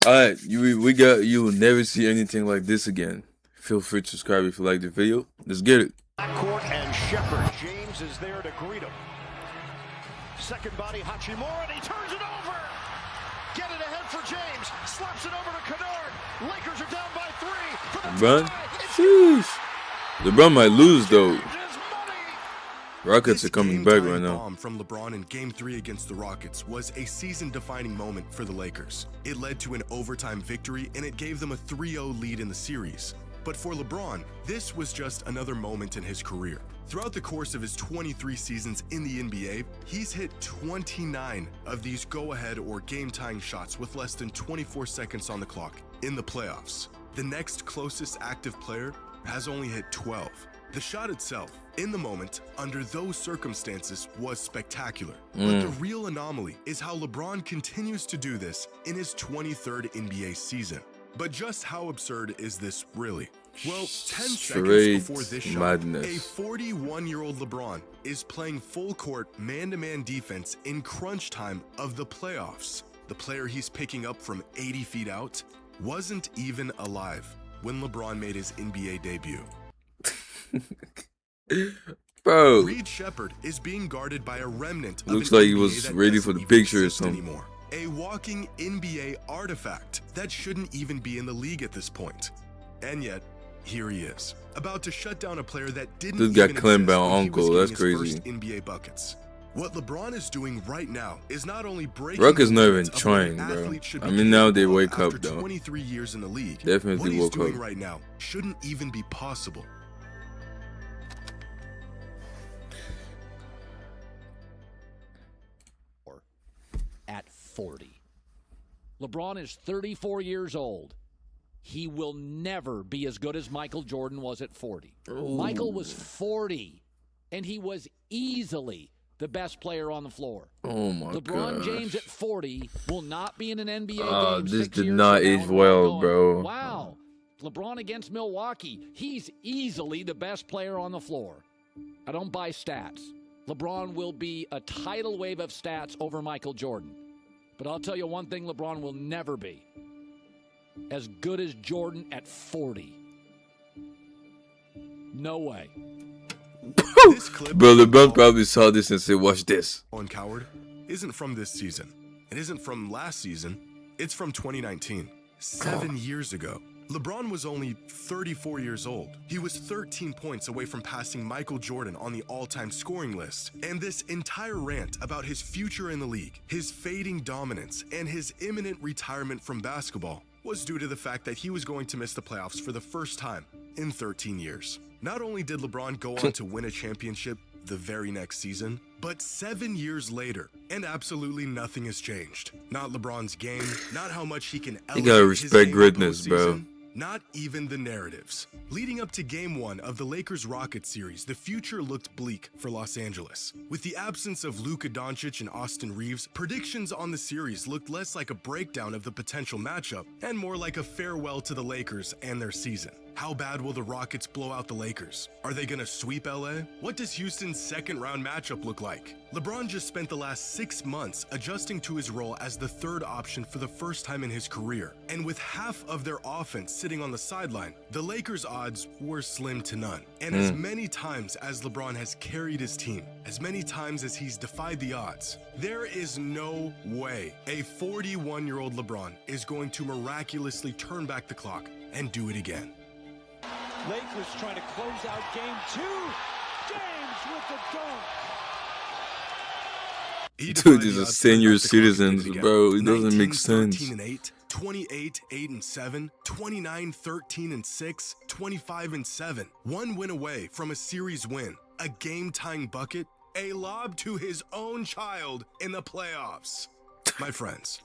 Alright, we got you will never see anything like this again. Feel free to subscribe if you like the video. Let's get it. Backcourt and Shepard. James is there to greet him. Second body, Hachimura, and he turns it over. Get it ahead for James. Slaps it over to Kennard. Lakers are down by 3 for the LeBron? tie. Sheesh. LeBron might lose though. James is money. Rockets are coming back right now. Bomb from LeBron in Game 3 against the Rockets was a season-defining moment for the Lakers. It led to an overtime victory, and it gave them a 3-0 lead in the series. But for LeBron, this was just another moment in his career. Throughout the course of his 23 seasons in the NBA, he's hit 29 of these go-ahead or game-tying shots with less than 24 seconds on the clock in the playoffs. The next closest active player has only hit 12. The shot itself, in the moment, under those circumstances, was spectacular. But the real anomaly is how LeBron continues to do this in his 23rd NBA season. But just how absurd is this really? Well, 10 seconds Straight before this shot, madness. a 41-year-old LeBron is playing full-court man-to-man defense in crunch time of the playoffs. The player he's picking up from 80 feet out wasn't even alive when LeBron made his NBA debut. Bro, Reed Shepard is being guarded by a remnant of looks an like he NBA was that ready doesn't for the even picture or exist something. anymore. A walking NBA artifact that shouldn't even be in the league at this point. And yet, here he is, about to shut down a player that didn't This got even claimed by exist when he uncle. was That's getting his crazy. first NBA buckets. What LeBron is doing right now is not only breaking Rockets the not even limits of what trying, an bro. athlete should I be mean, now they capable of wake up, after though. 23 years in the league. Definitely what he's woke doing up. right now shouldn't even be possible. At 40. LeBron is 34 years old. He will never be as good as Michael Jordan was at 40. Michael was 40, and he was easily the best player on the floor. Oh my LeBron god. James at 40 will not be in an NBA game. This 6 did years not from now age and we're well, going, bro. Wow. LeBron against Milwaukee. He's easily the best player on the floor. I don't buy stats. LeBron will be a tidal wave of stats over Michael Jordan. But I'll tell you one thing LeBron will never be. As good as Jordan at 40. No way. This clip Bro, LeBron probably saw this and said, watch this. on Coward isn't from this season. It isn't from last season. It's from 2019. 7 years ago. LeBron was only 34 years old. He was 13 points away from passing Michael Jordan on the all-time scoring list. And this entire rant about his future in the league, his fading dominance, and his imminent retirement from basketball was due to the fact that he was going to miss the playoffs for the first time in 13 years. Not only did LeBron go on to win a championship the very next season, but 7 years later, and absolutely nothing has changed. Not LeBron's game, not how much he can elevate gotta his respect game in greatness, bro. postseason, not even the narratives. Leading up to Game 1 of the Lakers-Rockets series, the future looked bleak for Los Angeles. With the absence of Luka Doncic and Austin Reeves, predictions on the series looked less like a breakdown of the potential matchup and more like a farewell to the Lakers and their season. How bad will the Rockets blow out the Lakers? Are they gonna sweep LA? What does Houston's second-round matchup look like? LeBron just spent the last 6 months adjusting to his role as the third option for the first time in his career. And with half of their offense sitting on the sideline, the Lakers' odds were slim to none. And as many times as LeBron has carried his team, as many times as he's defied the odds, there is no way a 41-year-old LeBron is going to miraculously turn back the clock and do it again. Lakers trying to close out game 2. James with the dunk. He Dude, defied these the are odds, senior turned back the clock, and did citizens, it again. bro. It doesn't 19, make sense. 13 and 8, 28, 8 and 7, 29, 13 and 6, 25 and 7. One win away from a series win, a game-tying bucket, a lob to his own child in the playoffs. My friends,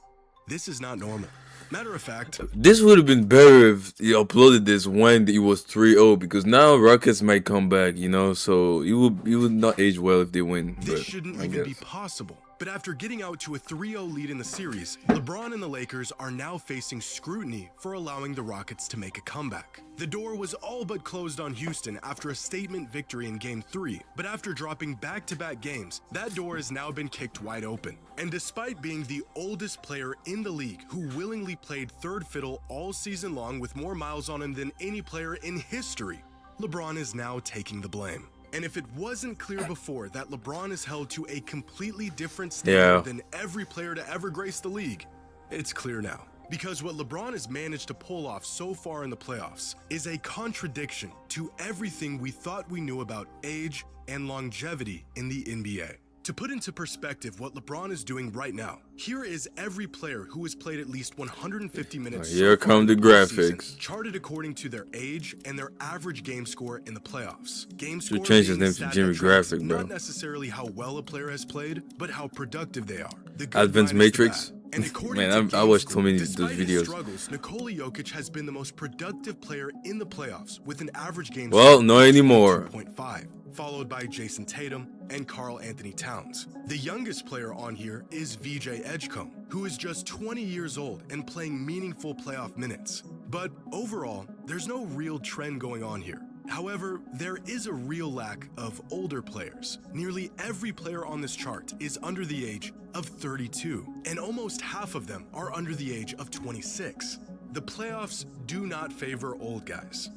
this is not normal. Matter of fact, This would have been better if he uploaded this when it was 3-0 because now Rockets might come back, you know, so it would not age well if they win. this but shouldn't I even be guess. possible. But after getting out to a 3-0 lead in the series, LeBron and the Lakers are now facing scrutiny for allowing the Rockets to make a comeback. The door was all but closed on Houston after a statement victory in Game 3, but after dropping back-to-back games, that door has now been kicked wide open. And despite being the oldest player in the league who willingly played third fiddle all season long with more miles on him than any player in history, LeBron is now taking the blame. And if it wasn't clear before that LeBron is held to a completely different standard than every player to ever grace the league, it's clear now. Because what LeBron has managed to pull off so far in the playoffs is a contradiction to everything we thought we knew about age and longevity in the NBA. To put into perspective what LeBron is doing right now, here is every player who has played at least 150 minutes. Here come the graphics. Charted according to their age and their average game score in the playoffs. Game score change his name to Jimmy Graphic, bro. Not necessarily how well a player has played, but how productive they are. The good Advanced minus the Matrix. bad. And Man, I watched so many of those despite his videos. struggles, Nikola Jokic has been the most productive player in the playoffs with an average game Well, score not of anymore. 2.5, followed by Jason Tatum and Karl Anthony Towns. The youngest player on here is VJ Edgecombe, who is just 20 years old and playing meaningful playoff minutes. But overall, there's no real trend going on here. However, there is a real lack of older players. Nearly every player on this chart is under the age of 32, and almost half of them are under the age of 26. The playoffs do not favor old guys,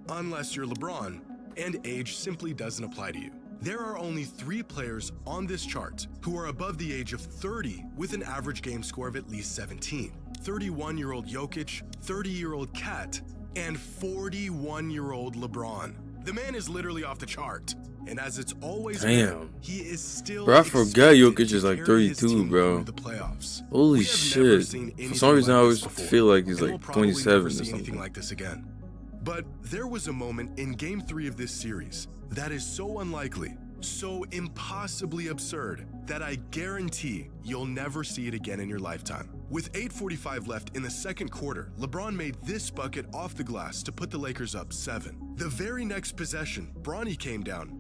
unless you're LeBron, and age simply doesn't apply to you. There are only 3 players on this chart who are above the age of 30 with an average game score of at least 17. 31-year-old Jokic, 30-year-old Cat, and 41-year-old LeBron. The man is literally off the chart. And as it's always been, he is still Bro, I forgot Jokic is like carry his 32, team bro. through the playoffs. Holy We have never shit. seen For anything some reason, I like always this before, feel like he's and we'll like probably 27 never or see anything something. like this again. But there was a moment in Game 3 of this series that is so unlikely, so impossibly absurd, that I guarantee you'll never see it again in your lifetime. With 8:45 left in the second quarter, LeBron made this bucket off the glass to put the Lakers up 7. The very next possession, Bronny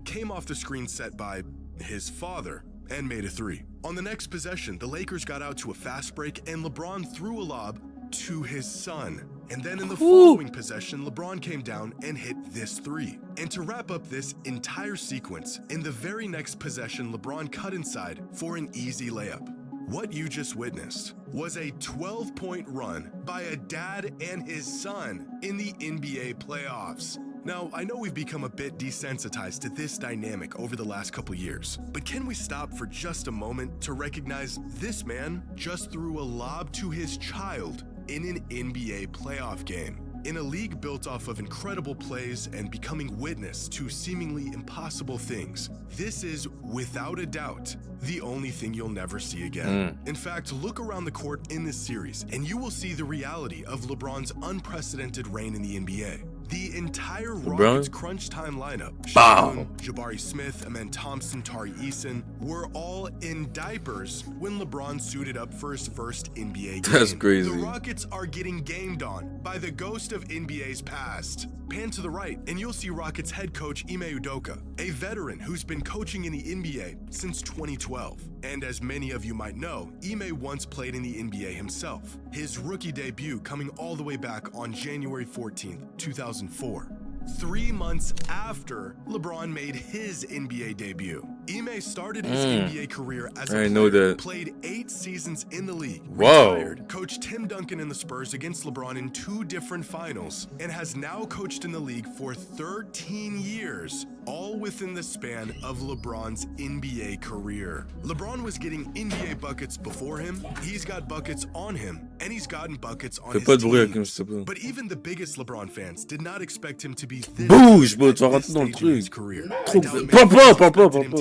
came off the screen set by his father, and made a 3. On the next possession, the Lakers got out to a fast break and LeBron threw a lob to his son. And then in the following possession, LeBron came down and hit this 3. And to wrap up this entire sequence, in the very next possession, LeBron cut inside for an easy layup. What you just witnessed was a 12-point run by a dad and his son in the NBA playoffs. Now, I know we've become a bit desensitized to this dynamic over the last couple years, but can we stop for just a moment to recognize this man just threw a lob to his child in an NBA playoff game? In a league built off of incredible plays and becoming witness to seemingly impossible things, this is, without a doubt, the only thing you'll never see again. In fact, look around the court in this series, and you will see the reality of LeBron's unprecedented reign in the NBA. The entire Rockets crunch time lineup, Shaun, Jabari Smith, Amen Thompson, Tari Eason, were all in diapers when LeBron suited up for his first NBA game. That's crazy. The Rockets are getting gamed on by the ghost of NBA's past. Pan to the right, and you'll see Rockets head coach Ime Udoka, a veteran who's been coaching in the NBA since 2012. And as many of you might know, Ime once played in the NBA himself, his rookie debut coming all the way back on January 14th, 2004. 3 months after LeBron made his NBA debut. Ime started his NBA career as a player, played 8 seasons in the league, retired, coached Tim Duncan in the Spurs against LeBron in 2 different finals, and has now coached in the league for 13 years, all within the span of LeBron's NBA career. LeBron was getting NBA buckets before him, he's got buckets on him, and he's gotten buckets on his teams. But even the biggest LeBron fans did not expect him to be this Bouge, bro, tu vas rentrer dans le truc.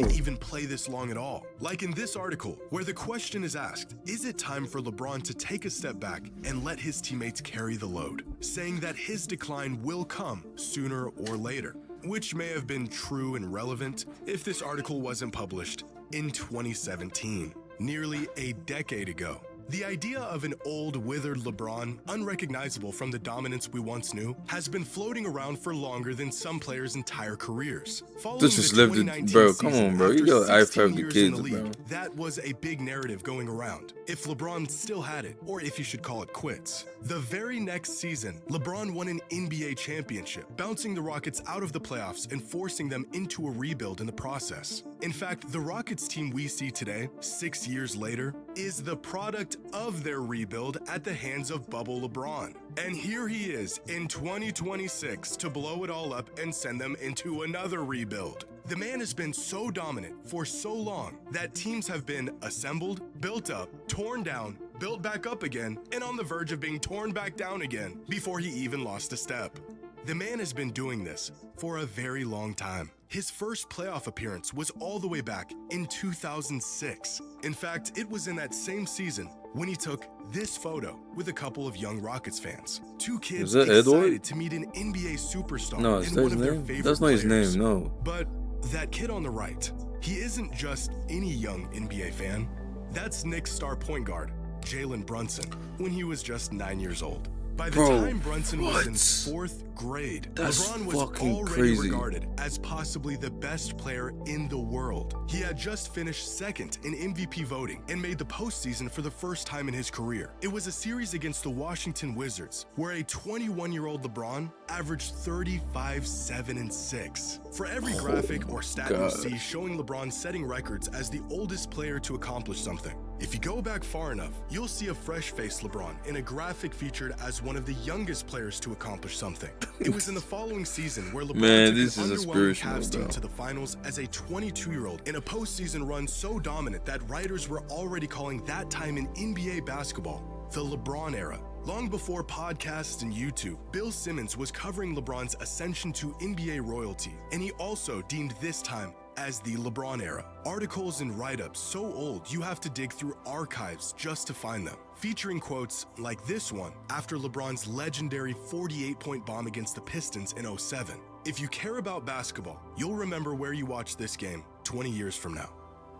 To even play this long at all. Like in this article, where the question is asked, is it time for LeBron to take a step back and let his teammates carry the load? Saying that his decline will come sooner or later, which may have been true and relevant if this article wasn't published in 2017, nearly a decade ago. The idea of an old, withered LeBron, unrecognizable from the dominance we once knew, has been floating around for longer than some players' entire careers. Following This the just left it, 2019 bro. Come season, on, bro. You after gotta 16 I5 the years in kids, the bro. league, that was a big narrative going around. If LeBron still had it, or if you should call it quits. The very next season, LeBron won an NBA championship, bouncing the Rockets out of the playoffs and forcing them into a rebuild in the process. In fact, the Rockets team we see today, 6 years later, is the product of their rebuild at the hands of Bubble LeBron. And here he is in 2026 to blow it all up and send them into another rebuild. The man has been so dominant for so long that teams have been assembled, built up, torn down, built back up again, and on the verge of being torn back down again before he even lost a step. The man has been doing this for a very long time. His first playoff appearance was all the way back in 2006. In fact, it was in that same season when he took this photo with a couple of young Rockets fans. Two kids Is that excited Edward? to meet an NBA superstar No, is and that one his of their name? favorite That's not his players. name, no. But that kid on the right, he isn't just any young NBA fan. That's Knicks star point guard, Jalen Brunson, when he was just 9 years old. By the Bro, time Brunson was in what? 4th grade, That's LeBron was fucking already crazy. regarded as possibly the best player in the world. He had just finished second in MVP voting and made the postseason for the first time in his career. It was a series against the Washington Wizards, where a 21-year-old LeBron averaged 35, 7, and 6. For every graphic or stat you God. see showing LeBron setting records as the oldest player to accomplish something, if you go back far enough, you'll see a fresh-faced LeBron in a graphic featured as one of the youngest players to accomplish something. It was in the following season where LeBron Man, took this an is underwhelming inspirational, Cavs team bro. to the finals as a 22-year-old in a postseason run so dominant that writers were already calling that time in NBA basketball the LeBron era. Long before podcasts and YouTube, Bill Simmons was covering LeBron's ascension to NBA royalty, and he also deemed this time as the LeBron era. Articles and write-ups so old you have to dig through archives just to find them, featuring quotes like this one after LeBron's legendary 48-point bomb against the Pistons in 07. If you care about basketball, you'll remember where you watched this game 20 years from now.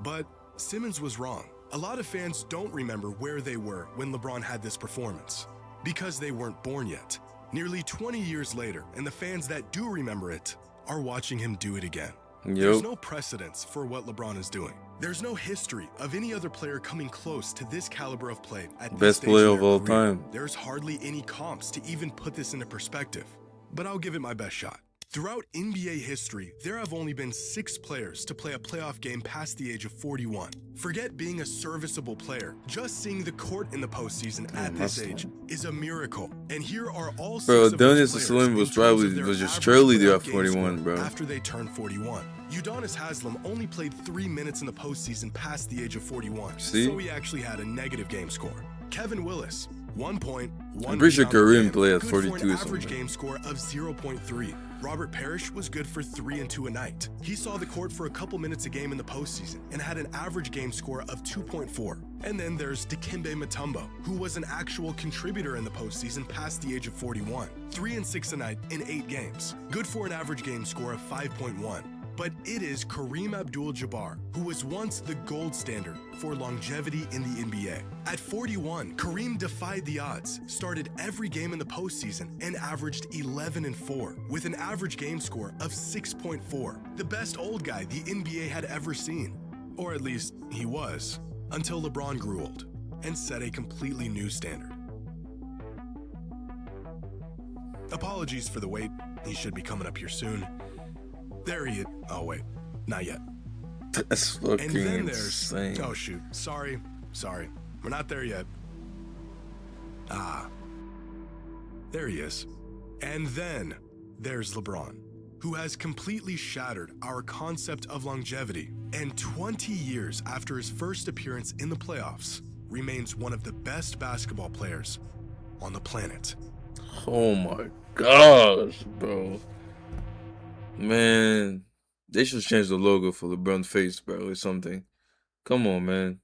But Simmons was wrong. A lot of fans don't remember where they were when LeBron had this performance, because they weren't born yet. Nearly 20 years later, and the fans that do remember it are watching him do it again. There's Yep. no precedence for what LeBron is doing. There's no history of any other player coming close to this caliber of play at this Best stage player in of their all career. time. There's hardly any comps to even put this into perspective, but I'll give it my best shot. Throughout NBA history, there have only been 6 players to play a playoff game past the age of 41. Forget being a serviceable player. Just seeing the court in the postseason at this that's age is a miracle. And here are all 6 Bro, of those Dennis players Slim in was terms probably of their was just average cheerleader playoff at game 41, score bro. after they turned 41. Udonis Haslem only played 3 minutes in the postseason past the age of 41, See? so he actually had a negative game score. Kevin Willis, 1 point, 1 I'm pretty sure rebound per Kareem game, played at good for 42 an or average something. game score of 0.3. Robert Parrish was good for 3 and 2 a night. He saw the court for a couple minutes a game in the postseason and had an average game score of 2.4. And then there's Dikembe Mutombo, who was an actual contributor in the postseason past the age of 41. 3 and 6 a night in 8 games. Good for an average game score of 5.1. But it is Kareem Abdul-Jabbar, who was once the gold standard for longevity in the NBA. At 41, Kareem defied the odds, started every game in the postseason, and averaged 11 and 4, with an average game score of 6.4. The best old guy the NBA had ever seen. Or at least, he was, until LeBron grew old and set a completely new standard. Apologies for the wait. He should be coming up here soon. There he is. Oh, wait. Not yet. That's And fucking then there's... insane. Oh, shoot. Sorry. We're not there yet. Ah. There he is. And then there's LeBron, who has completely shattered our concept of longevity, and 20 years after his first appearance in the playoffs, remains one of the best basketball players on the planet. Oh my gosh, bro. Man, they should change the logo for LeBron face, bro, or something. Come on, man.